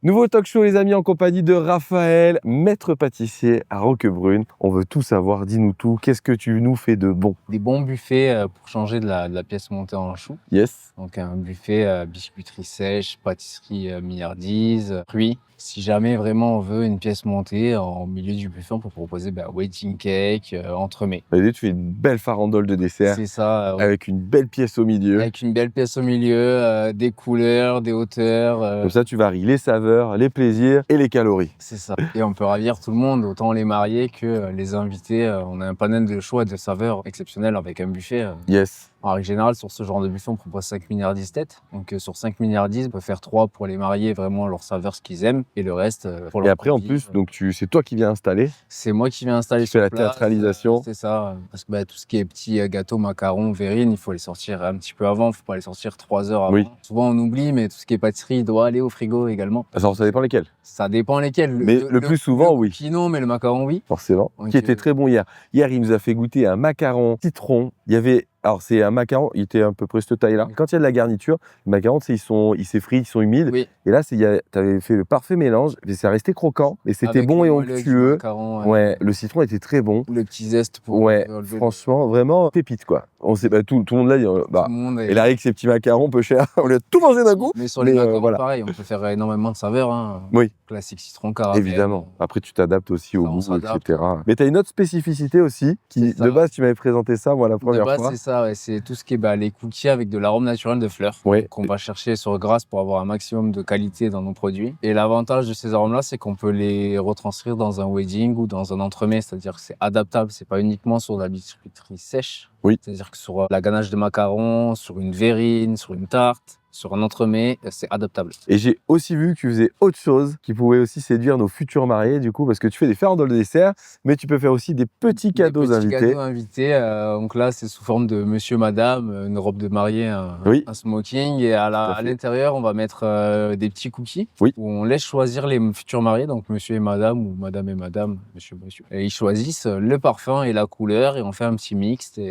Nouveau talk show les amis en compagnie de Raphaël, maître pâtissier à Roquebrune. On veut tout savoir, dis-nous tout. Qu'est-ce que tu nous fais de bon? Des bons buffets pour changer de la pièce montée en chou. Yes. Donc un buffet biscuiterie sèche, pâtisserie milliardise, fruits. Si jamais vraiment on veut une pièce montée en milieu du buffet, on peut proposer wedding cake, entremets. Vas-y, tu fais une belle farandole de dessert. C'est ça. Avec une belle pièce au milieu. Avec une belle pièce au milieu, des couleurs, des hauteurs. Comme ça, tu varies les saveurs, les plaisirs et les calories. C'est ça. Et on peut ravir tout le monde, autant les mariés que les invités. On a un panel de choix de saveurs exceptionnels avec un buffet. Yes. En règle générale, sur ce genre de buffet, on propose 5 milliardises têtes. Donc sur 5 milliardises, on peut faire 3 pour les mariés, vraiment leur saveur, ce qu'ils aiment, et le reste pour leur Et après, en convives. plus, donc c'est toi qui viens installer. C'est moi qui viens installer Tu fais sur la place. théâtralisation. C'est ça. Parce que tout ce qui est petits gâteaux, macarons, verrines, il faut les sortir un petit peu avant. Il ne faut pas les sortir 3 heures avant. Oui. Souvent, on oublie, mais tout ce qui est pâtisserie doit aller au frigo également. Alors, ça dépend lesquels. Ça dépend lesquels. Mais le plus souvent, oui. Le non, mais le macaron, oui. Forcément. Donc, Qui était très bon hier. Hier, il nous a fait goûter un macaron citron. Il y avait... Alors, c'est un macaron, il était à peu près cette taille-là. Oui. Quand il y a de la garniture, les macarons, ils s'effritent, ils sont humides. Oui. Et là, tu avais fait le parfait mélange. Et ça restait croquant. Et c'était Avec bon et le moelleux du onctueux. macaron, Ouais, le citron était très bon. Le petit zeste pour Ouais, relever franchement, vraiment pépite, quoi. On sait, tout le monde l'a dit. tout le monde. Et là, avec ces petits macarons peu chers, on a tout mangé d'un coup. Mais sur les macarons, voilà. pareil, on peut faire énormément de saveurs. Hein. Oui. Classique citron, caramel. Évidemment. Après, tu t'adaptes aussi au on goût, s'adapte. etc. Mais tu as une autre spécificité aussi, qui, C'est ça. de base, tu m'avais présenté ça, moi, la De première base, fois. c'est ça, ouais. C'est tout ce qui est les cookies avec de l'arôme naturel de fleurs Ouais. qu'on va chercher sur Grasse pour avoir un maximum de qualité dans nos produits. Et l'avantage de ces arômes-là, c'est qu'on peut les retranscrire dans un wedding ou dans un entremets, c'est-à-dire que c'est adaptable, c'est pas uniquement sur de la biscuiterie sèche. Oui. C'est-à-dire que sur la ganache de macarons, sur une verrine, sur une tarte, sur un entremets, c'est adaptable. Et j'ai aussi vu que tu faisais autre chose qui pouvait aussi séduire nos futurs mariés, du coup, parce que tu fais des farandoles de dessert, mais tu peux faire aussi des petits cadeaux Des petits invités. cadeaux invités. Donc là, c'est sous forme de monsieur, madame, une robe de mariée, un smoking. Et à l'intérieur, on va mettre des petits cookies où on laisse choisir les futurs mariés, donc monsieur et madame, ou madame et madame, monsieur. Et ils choisissent le parfum et la couleur, et on fait un petit mixte.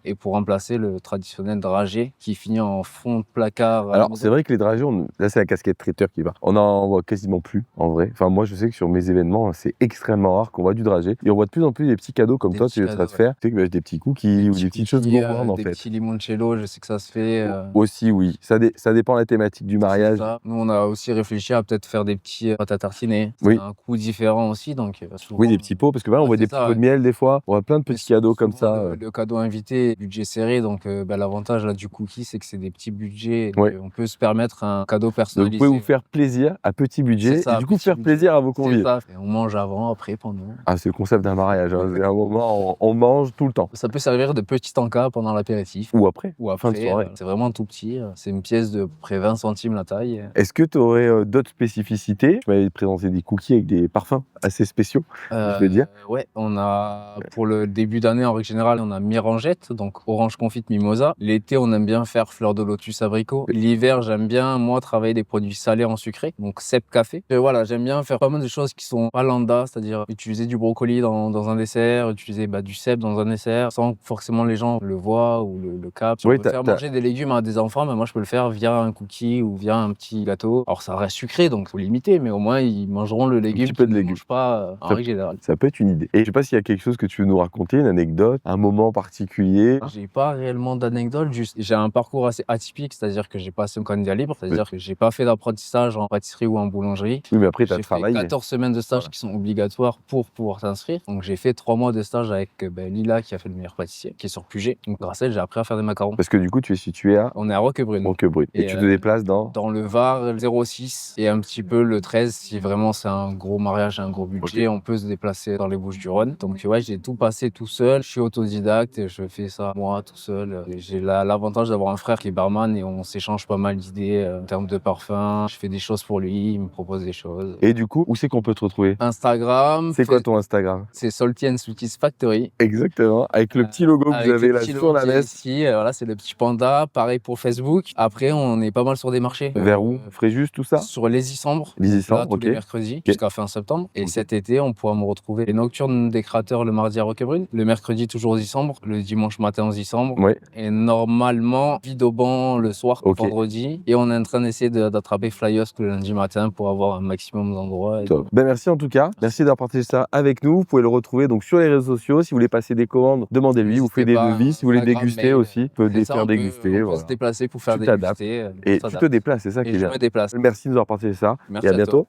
Et pour remplacer le traditionnel dragée qui finit en fond de placard. Alors, c'est vrai que les dragées, là, c'est la casquette traiteur qui va. On en voit quasiment plus, en vrai. Enfin, moi, je sais que sur mes événements, c'est extrêmement rare qu'on voit du dragé. Et on voit de plus en plus des petits cadeaux comme toi, tu es en train de faire. Tu sais que des petits cookies ou des petites choses gourmandes, en fait. Des petits limoncello, je sais que ça se fait. Aussi, oui. Ça dépend de la thématique du mariage. Nous, on a aussi réfléchi à peut-être faire des petits pâtes à tartiner. Oui. C'est un coût différent aussi. Donc, souvent, oui, des petits pots, parce que voilà, on voit des petits pots de miel des fois. On voit plein de petits cadeaux comme ça. Le cadeau invité, budget serré. Donc, l'avantage là du cookie, c'est que c'est des petits budgets. On peut se permettre un cadeau personnalisé. Donc, vous pouvez vous faire plaisir à petit budget et du coup faire plaisir à vos convives. Et on mange avant, après, pendant. Ah, c'est le concept d'un mariage. Hein. C'est un moment, on mange tout le temps. Ça peut servir de petit encas pendant l'apéritif. Ou après. Fin de soirée. C'est vraiment tout petit. C'est une pièce de près 20 centimes la taille. Est-ce que tu aurais d'autres spécificités? Tu m'avais présenté des cookies avec des parfums assez spéciaux, je veux dire. Ouais, on a, pour le début d'année, en règle générale, on a Mirangette, donc orange confite mimosa. L'été, on aime bien faire fleur de lotus abricot. L'hiver, j'aime bien, moi, travailler des produits salés en sucré, donc cèpe café. Et voilà, j'aime bien faire pas mal de choses qui sont pas lambda, c'est-à-dire utiliser du brocoli dans un dessert, utiliser du cèpe dans un dessert, sans que forcément les gens le voient ou le captent. Si on veut faire manger des légumes à des enfants, moi, je peux le faire via un cookie ou via un petit gâteau. Alors, ça reste sucré, donc faut limiter, mais au moins, ils mangeront le légume. Un petit peu de légumes. Pas en règle générale. Ça peut être une idée. Et je sais pas s'il y a quelque chose que tu veux nous raconter, une anecdote, un moment particulier. J'ai pas réellement d'anecdote, juste j'ai un parcours assez atypique, c'est-à-dire que j'ai passé un candidat libre, c'est-à-dire que j'ai pas fait d'apprentissage en pâtisserie ou en boulangerie. Oui, mais après, tu as travaillé. J'ai fait 14 semaines de stage qui sont obligatoires pour pouvoir s'inscrire. Donc j'ai fait 3 mois de stage avec Lila qui a fait le meilleur pâtissier, qui est sur Puget. Donc grâce à elle, j'ai appris à faire des macarons. Parce que du coup, tu es situé à... On est à Roquebrune. Et tu te déplaces dans le Var, 06 et un petit peu le 13. Si vraiment c'est un gros mariage, un gros budget, on peut se déplacer dans les Bouches-du-Rhône. Donc ouais, j'ai tout passé tout seul. Je suis autodidacte et je fais ça moi tout seul. J'ai l'avantage d'avoir un frère qui est barman et on s'échange pas mal d'idées en termes de parfum. Je fais des choses pour lui, il me propose des choses. Et du coup, où c'est qu'on peut te retrouver? Instagram. C'est quoi ton Instagram? C'est Salty and Sweeties Factory. Exactement, avec le petit logo que vous avez là sur la veste. Ici, voilà, c'est le petit panda. Pareil pour Facebook. Après, on est pas mal sur des marchés. Vers où? Fréjus, tout ça? Sur les Isambres. Les Isambres, tous les mercredis jusqu'à fin septembre. Et cet été, on pourra me retrouver les nocturnes des créateurs le mardi à Roquebrune, le mercredi toujours aux Issambres, le dimanche matin aux Issambres. Ouais. Et normalement, vide au banc le soir, Ok. vendredi. Et on est en train d'essayer d'attraper Flyosque le lundi matin pour avoir un maximum d'endroits. Top. Ben, merci en tout cas. Merci d'avoir partagé ça avec nous. Vous pouvez le retrouver donc sur les réseaux sociaux. Si vous voulez passer des commandes, demandez-lui. Vous faites des devis. Si vous voulez déguster aussi, vous pouvez faire déguster. On peut se déplacer pour faire Tu t'adaptes. déguster. Et tu te déplaces, c'est ça qui est Et je bien. me déplace. Merci de nous avoir partagé ça. Merci Et à à toi. bientôt.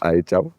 Allez, ciao.